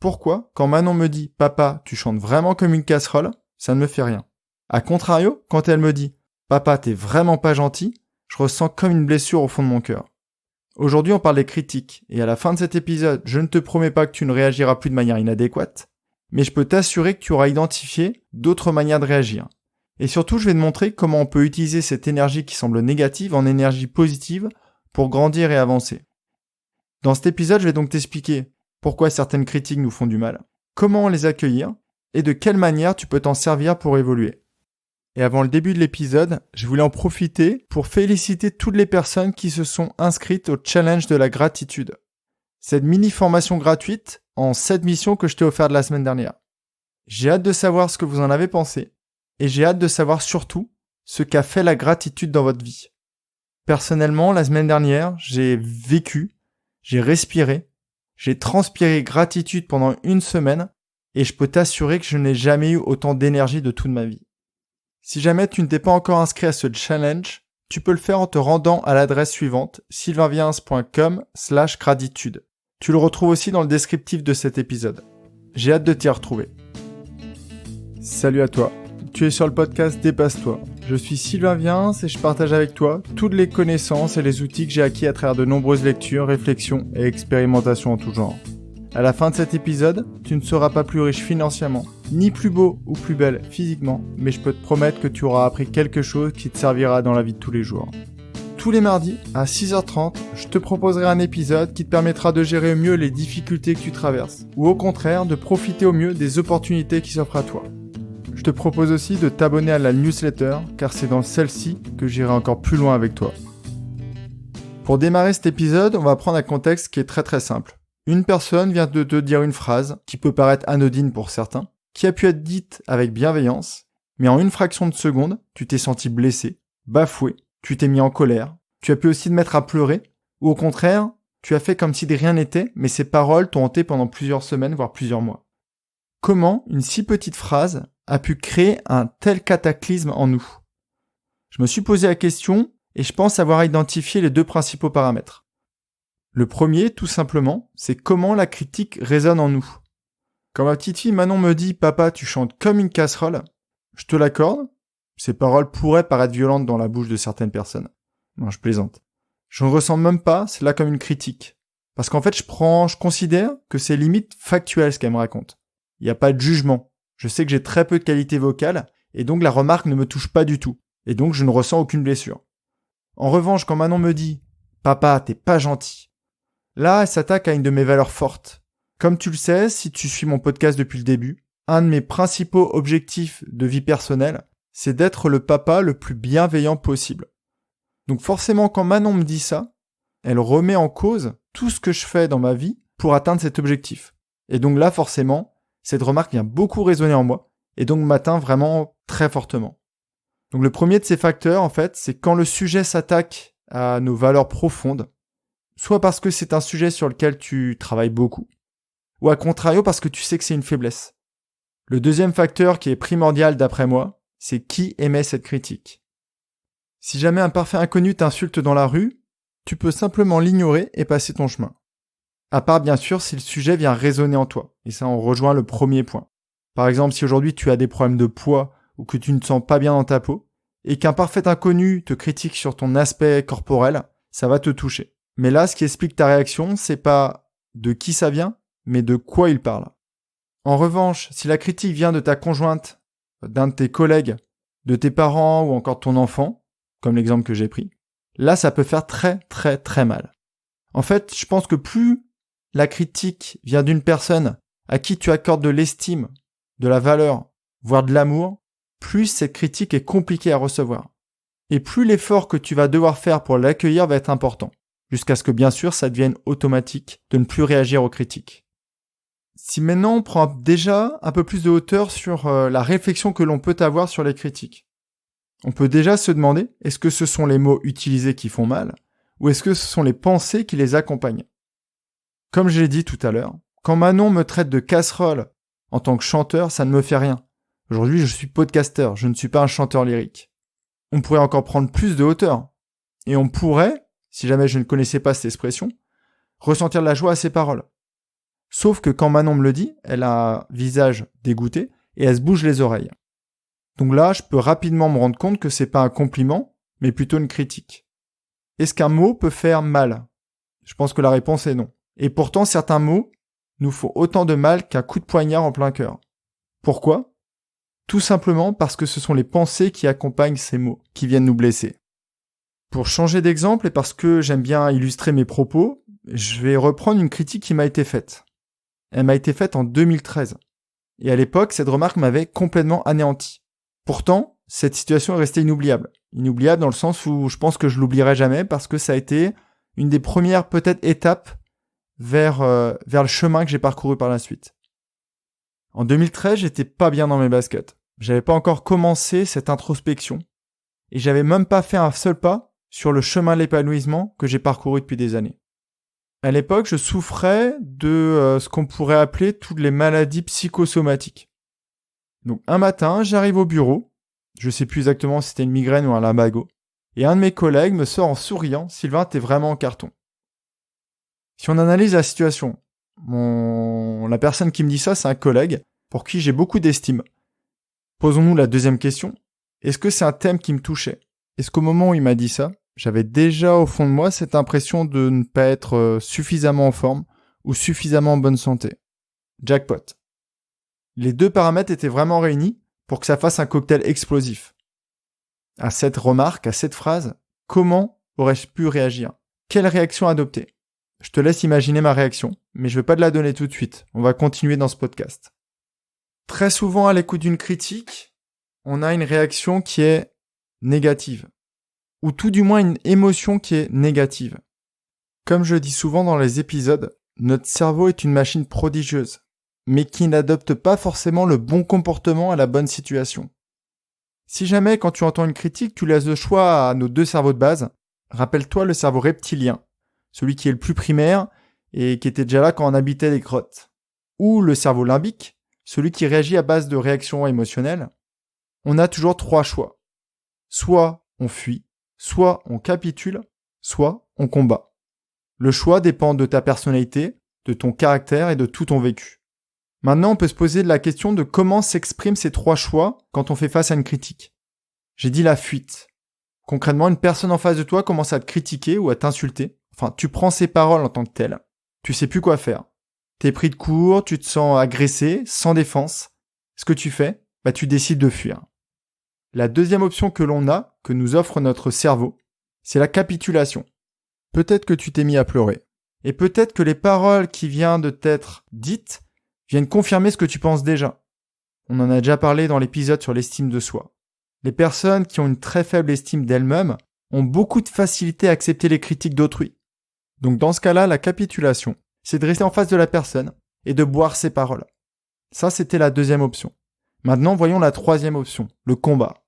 pourquoi, quand Manon me dit « Papa, tu chantes vraiment comme une casserole », ça ne me fait rien. A contrario, quand elle me dit « Papa, t'es vraiment pas gentil », je ressens comme une blessure au fond de mon cœur. Aujourd'hui, on parle des critiques, et à la fin de cet épisode, je ne te promets pas que tu ne réagiras plus de manière inadéquate, mais je peux t'assurer que tu auras identifié d'autres manières de réagir. Et surtout, je vais te montrer comment on peut utiliser cette énergie qui semble négative en énergie positive pour grandir et avancer. Dans cet épisode, je vais donc t'expliquer pourquoi certaines critiques nous font du mal, comment les accueillir, et de quelle manière tu peux t'en servir pour évoluer. Et avant le début de l'épisode, je voulais en profiter pour féliciter toutes les personnes qui se sont inscrites au challenge de la gratitude. Cette mini-formation gratuite en 7 missions que je t'ai offerte la semaine dernière. J'ai hâte de savoir ce que vous en avez pensé, et j'ai hâte de savoir surtout ce qu'a fait la gratitude dans votre vie. Personnellement, la semaine dernière, j'ai vécu, j'ai respiré, j'ai transpiré gratitude pendant 1 semaine, et je peux t'assurer que je n'ai jamais eu autant d'énergie de toute ma vie. Si jamais tu ne t'es pas encore inscrit à ce challenge, tu peux le faire en te rendant à l'adresse suivante, sylvainviens.com/gratitude. Tu le retrouves aussi dans le descriptif de cet épisode. J'ai hâte de t'y retrouver. Salut à toi, tu es sur le podcast Dépasse-toi. Je suis Sylvain Viens et je partage avec toi toutes les connaissances et les outils que j'ai acquis à travers de nombreuses lectures, réflexions et expérimentations en tout genre. À la fin de cet épisode, tu ne seras pas plus riche financièrement, ni plus beau ou plus belle physiquement, mais je peux te promettre que tu auras appris quelque chose qui te servira dans la vie de tous les jours. Tous les mardis, à 6h30, je te proposerai un épisode qui te permettra de gérer au mieux les difficultés que tu traverses, ou au contraire de profiter au mieux des opportunités qui s'offrent à toi. Je te propose aussi de t'abonner à la newsletter, car c'est dans celle-ci que j'irai encore plus loin avec toi. Pour démarrer cet épisode, on va prendre un contexte qui est très très simple. Une personne vient de te dire une phrase qui peut paraître anodine pour certains, qui a pu être dite avec bienveillance, mais en une fraction de seconde, tu t'es senti blessé, bafoué, tu t'es mis en colère, tu as pu aussi te mettre à pleurer, ou au contraire, tu as fait comme si de rien n'était, mais ces paroles t'ont hanté pendant plusieurs semaines, voire plusieurs mois. Comment une si petite phrase a pu créer un tel cataclysme en nous ? Je me suis posé la question et je pense avoir identifié les 2 principaux paramètres. Le premier, tout simplement, c'est comment la critique résonne en nous. Quand ma petite fille Manon me dit « Papa, tu chantes comme une casserole », je te l'accorde, ces paroles pourraient paraître violentes dans la bouche de certaines personnes. Non, je plaisante. Je ne ressens même pas cela comme une critique. Parce qu'en fait, je considère que c'est limite factuel ce qu'elle me raconte. Il n'y a pas de jugement. Je sais que j'ai très peu de qualité vocale, et donc la remarque ne me touche pas du tout. Et donc je ne ressens aucune blessure. En revanche, quand Manon me dit « Papa, t'es pas gentil », là, elle s'attaque à une de mes valeurs fortes. Comme tu le sais, si tu suis mon podcast depuis le début, un de mes principaux objectifs de vie personnelle, c'est d'être le papa le plus bienveillant possible. Donc forcément, quand Manon me dit ça, elle remet en cause tout ce que je fais dans ma vie pour atteindre cet objectif. Et donc là, forcément, cette remarque vient beaucoup résonner en moi, et donc m'atteint vraiment très fortement. Donc le premier de ces facteurs, en fait, c'est quand le sujet s'attaque à nos valeurs profondes, soit parce que c'est un sujet sur lequel tu travailles beaucoup, ou à contrario parce que tu sais que c'est une faiblesse. Le deuxième facteur qui est primordial d'après moi, c'est qui émet cette critique. Si jamais un parfait inconnu t'insulte dans la rue, tu peux simplement l'ignorer et passer ton chemin. À part bien sûr si le sujet vient résonner en toi, et ça on rejoint le premier point. Par exemple, si aujourd'hui tu as des problèmes de poids ou que tu ne te sens pas bien dans ta peau, et qu'un parfait inconnu te critique sur ton aspect corporel, ça va te toucher. Mais là, ce qui explique ta réaction, c'est pas de qui ça vient, mais de quoi il parle. En revanche, si la critique vient de ta conjointe, d'un de tes collègues, de tes parents ou encore de ton enfant, comme l'exemple que j'ai pris, là, ça peut faire très très très mal. En fait, je pense que plus la critique vient d'une personne à qui tu accordes de l'estime, de la valeur, voire de l'amour, plus cette critique est compliquée à recevoir. Et plus l'effort que tu vas devoir faire pour l'accueillir va être important. Jusqu'à ce que bien sûr ça devienne automatique de ne plus réagir aux critiques. Si maintenant on prend déjà un peu plus de hauteur sur la réflexion que l'on peut avoir sur les critiques, on peut déjà se demander est-ce que ce sont les mots utilisés qui font mal ou est-ce que ce sont les pensées qui les accompagnent. Comme je l'ai dit tout à l'heure, quand Manon me traite de casserole en tant que chanteur, ça ne me fait rien. Aujourd'hui je suis podcasteur, je ne suis pas un chanteur lyrique. On pourrait encore prendre plus de hauteur et on pourrait, si jamais je ne connaissais pas cette expression, ressentir de la joie à ces paroles. Sauf que quand Manon me le dit, elle a un visage dégoûté et elle se bouge les oreilles. Donc là, je peux rapidement me rendre compte que c'est pas un compliment, mais plutôt une critique. Est-ce qu'un mot peut faire mal ? Je pense que la réponse est non. Et pourtant, certains mots nous font autant de mal qu'un coup de poignard en plein cœur. Pourquoi ? Tout simplement parce que ce sont les pensées qui accompagnent ces mots, qui viennent nous blesser. Pour changer d'exemple et parce que j'aime bien illustrer mes propos, je vais reprendre une critique qui m'a été faite. Elle m'a été faite en 2013. Et à l'époque, cette remarque m'avait complètement anéanti. Pourtant, cette situation est restée inoubliable. Inoubliable dans le sens où je pense que je l'oublierai jamais parce que ça a été une des premières peut-être étapes vers le chemin que j'ai parcouru par la suite. En 2013, j'étais pas bien dans mes baskets. J'avais pas encore commencé cette introspection et j'avais même pas fait un seul pas sur le chemin de l'épanouissement que j'ai parcouru depuis des années. À l'époque, je souffrais de ce qu'on pourrait appeler toutes les maladies psychosomatiques. Donc un matin, j'arrive au bureau, je sais plus exactement si c'était une migraine ou un lumbago, et un de mes collègues me sort en souriant « Sylvain, t'es vraiment en carton ». Si on analyse la situation, la personne qui me dit ça, c'est un collègue pour qui j'ai beaucoup d'estime. Posons-nous la deuxième question. Est-ce que c'est un thème qui me touchait ? Est-ce qu'au moment où il m'a dit ça, j'avais déjà au fond de moi cette impression de ne pas être suffisamment en forme ou suffisamment en bonne santé ? Jackpot. Les deux paramètres étaient vraiment réunis pour que ça fasse un cocktail explosif. À cette remarque, à cette phrase, comment aurais-je pu réagir ? Quelle réaction adopter ? Je te laisse imaginer ma réaction, mais je ne vais pas te la donner tout de suite. On va continuer dans ce podcast. Très souvent, à l'écoute d'une critique, on a une réaction qui est négative, ou tout du moins une émotion qui est négative. Comme je dis souvent dans les épisodes, notre cerveau est une machine prodigieuse, mais qui n'adopte pas forcément le bon comportement à la bonne situation. Si jamais, quand tu entends une critique, tu laisses le choix à nos deux cerveaux de base, rappelle-toi le cerveau reptilien, celui qui est le plus primaire et qui était déjà là quand on habitait les grottes, ou le cerveau limbique, celui qui réagit à base de réactions émotionnelles. On a toujours trois choix. Soit on fuit, soit on capitule, soit on combat. Le choix dépend de ta personnalité, de ton caractère et de tout ton vécu. Maintenant, on peut se poser la question de comment s'expriment ces trois choix quand on fait face à une critique. J'ai dit la fuite. Concrètement, une personne en face de toi commence à te critiquer ou à t'insulter. Enfin, tu prends ses paroles en tant que telles. Tu sais plus quoi faire. T'es pris de court, tu te sens agressé, sans défense. Ce que tu fais, tu décides de fuir. La deuxième option que l'on a, que nous offre notre cerveau, c'est la capitulation. Peut-être que tu t'es mis à pleurer. Et peut-être que les paroles qui viennent de t'être dites viennent confirmer ce que tu penses déjà. On en a déjà parlé dans l'épisode sur l'estime de soi. Les personnes qui ont une très faible estime d'elles-mêmes ont beaucoup de facilité à accepter les critiques d'autrui. Donc dans ce cas-là, la capitulation, c'est de rester en face de la personne et de boire ses paroles. Ça, c'était la deuxième option. Maintenant, voyons la troisième option, le combat.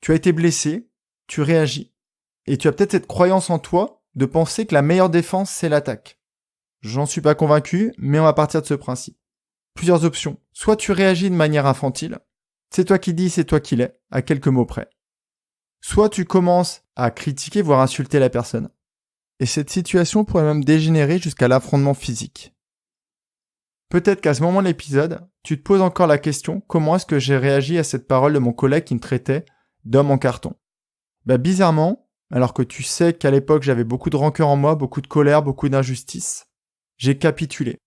Tu as été blessé, tu réagis, et tu as peut-être cette croyance en toi de penser que la meilleure défense, c'est l'attaque. J'en suis pas convaincu, mais on va partir de ce principe. Plusieurs options. Soit tu réagis de manière infantile, c'est toi qui dis, c'est toi qui l'es, à quelques mots près. Soit tu commences à critiquer, voire insulter la personne. Et cette situation pourrait même dégénérer jusqu'à l'affrontement physique. Peut-être qu'à ce moment de l'épisode, tu te poses encore la question, comment est-ce que j'ai réagi à cette parole de mon collègue qui me traitait d'homme en carton ? Bizarrement, alors que tu sais qu'à l'époque j'avais beaucoup de rancœur en moi, beaucoup de colère, beaucoup d'injustice, j'ai capitulé.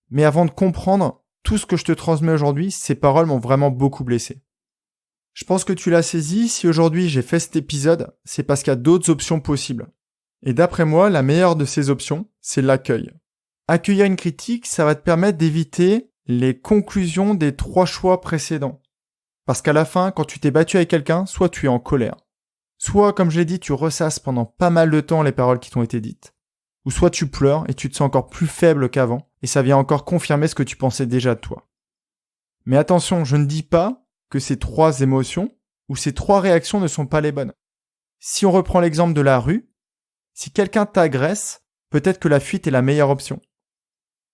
Mais avant de comprendre tout ce que je te transmets aujourd'hui, ces paroles m'ont vraiment beaucoup blessé. Je pense que tu l'as saisi, si aujourd'hui j'ai fait cet épisode, c'est parce qu'il y a d'autres options possibles. Et d'après moi, la meilleure de ces options, c'est l'accueil. Accueillir une critique, ça va te permettre d'éviter les conclusions des trois choix précédents. Parce qu'à la fin, quand tu t'es battu avec quelqu'un, soit tu es en colère. Soit, comme je l'ai dit, tu ressasses pendant pas mal de temps les paroles qui t'ont été dites. Ou soit tu pleures et tu te sens encore plus faible qu'avant, et ça vient encore confirmer ce que tu pensais déjà de toi. Mais attention, je ne dis pas que ces trois émotions ou ces trois réactions ne sont pas les bonnes. Si on reprend l'exemple de la rue, si quelqu'un t'agresse, peut-être que la fuite est la meilleure option.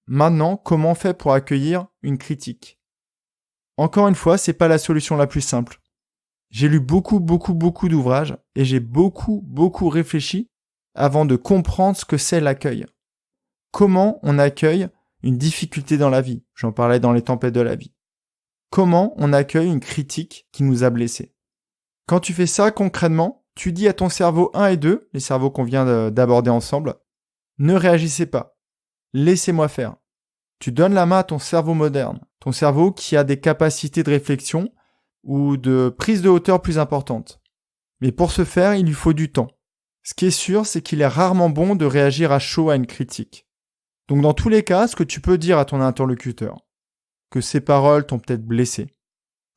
Maintenant, comment on fait pour accueillir une critique ? Encore une fois, c'est pas la solution la plus simple. J'ai lu beaucoup d'ouvrages et j'ai beaucoup réfléchi avant de comprendre ce que c'est l'accueil. Comment on accueille une difficulté dans la vie. J'en parlais dans les tempêtes de la vie. Comment on accueille une critique qui nous a blessés? Quand tu fais ça concrètement, tu dis à ton cerveau 1 et 2, les cerveaux qu'on vient d'aborder ensemble, ne réagissez pas. Laissez-moi faire. Tu donnes la main à ton cerveau moderne, ton cerveau qui a des capacités de réflexion ou de prise de hauteur plus importantes. Mais pour ce faire, il lui faut du temps. Ce qui est sûr, c'est qu'il est rarement bon de réagir à chaud à une critique. Donc dans tous les cas, ce que tu peux dire à ton interlocuteur, que ses paroles t'ont peut-être blessé,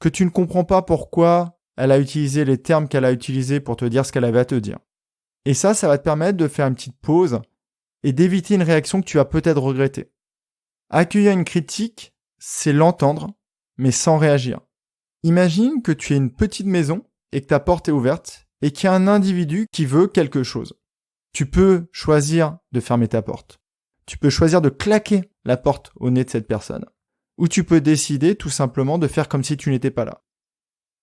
que tu ne comprends pas pourquoi elle a utilisé les termes qu'elle a utilisés pour te dire ce qu'elle avait à te dire. Et ça va te permettre de faire une petite pause et d'éviter une réaction que tu vas peut-être regretter. Accueillir une critique, c'est l'entendre, mais sans réagir. Imagine que tu es une petite maison et que ta porte est ouverte et qu'il y a un individu qui veut quelque chose. Tu peux choisir de fermer ta porte. Tu peux choisir de claquer la porte au nez de cette personne. Ou tu peux décider tout simplement de faire comme si tu n'étais pas là.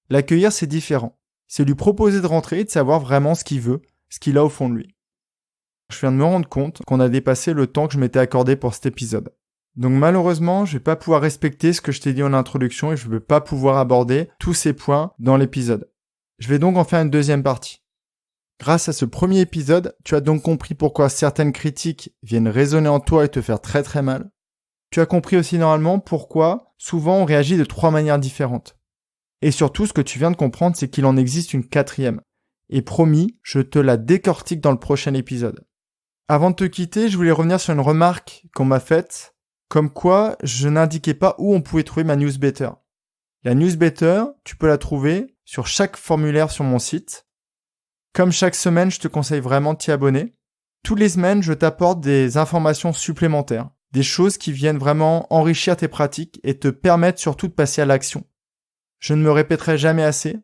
L'accueillir, c'est différent. C'est lui proposer de rentrer et de savoir vraiment ce qu'il veut, ce qu'il a au fond de lui. Je viens de me rendre compte qu'on a dépassé le temps que je m'étais accordé pour cet épisode. Donc malheureusement, je vais pas pouvoir respecter ce que je t'ai dit en introduction et je vais pas pouvoir aborder tous ces points dans l'épisode. Je vais donc en faire une deuxième partie. Grâce à ce premier épisode, tu as donc compris pourquoi certaines critiques viennent résonner en toi et te faire très très mal. Tu as compris aussi normalement pourquoi souvent on réagit de 3 manières différentes. Et surtout, ce que tu viens de comprendre, c'est qu'il en existe une 4e. Et promis, je te la décortique dans le prochain épisode. Avant de te quitter, je voulais revenir sur une remarque qu'on m'a faite, comme quoi je n'indiquais pas où on pouvait trouver ma newsletter. La newsletter, tu peux la trouver sur chaque formulaire sur mon site. Comme chaque semaine, je te conseille vraiment de t'y abonner. Toutes les semaines, je t'apporte des informations supplémentaires, des choses qui viennent vraiment enrichir tes pratiques et te permettre surtout de passer à l'action. Je ne me répéterai jamais assez,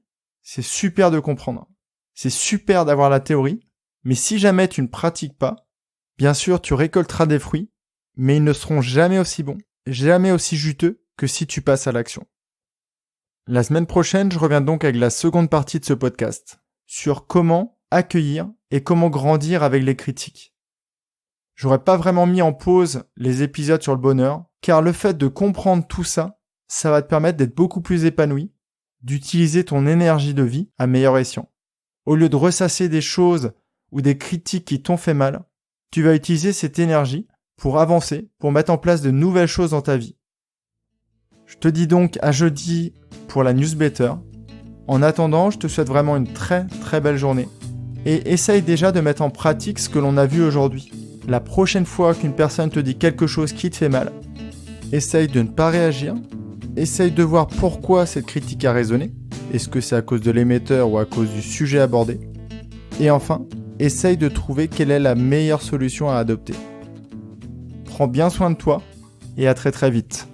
c'est super de comprendre. C'est super d'avoir la théorie, mais si jamais tu ne pratiques pas, bien sûr tu récolteras des fruits, mais ils ne seront jamais aussi bons, jamais aussi juteux que si tu passes à l'action. La semaine prochaine, je reviens donc avec la seconde partie de ce podcast, sur comment accueillir et comment grandir avec les critiques. J'aurais pas vraiment mis en pause les épisodes sur le bonheur, car le fait de comprendre tout ça, ça va te permettre d'être beaucoup plus épanoui, d'utiliser ton énergie de vie à meilleur escient. Au lieu de ressasser des choses ou des critiques qui t'ont fait mal, tu vas utiliser cette énergie pour avancer, pour mettre en place de nouvelles choses dans ta vie. Je te dis donc à jeudi pour la newsletter. En attendant, je te souhaite vraiment une très très belle journée et essaye déjà de mettre en pratique ce que l'on a vu aujourd'hui. La prochaine fois qu'une personne te dit quelque chose qui te fait mal, essaye de ne pas réagir, essaye de voir pourquoi cette critique a résonné. Est-ce que c'est à cause de l'émetteur ou à cause du sujet abordé? Et enfin, essaye de trouver quelle est la meilleure solution à adopter. Prends bien soin de toi et à très très vite.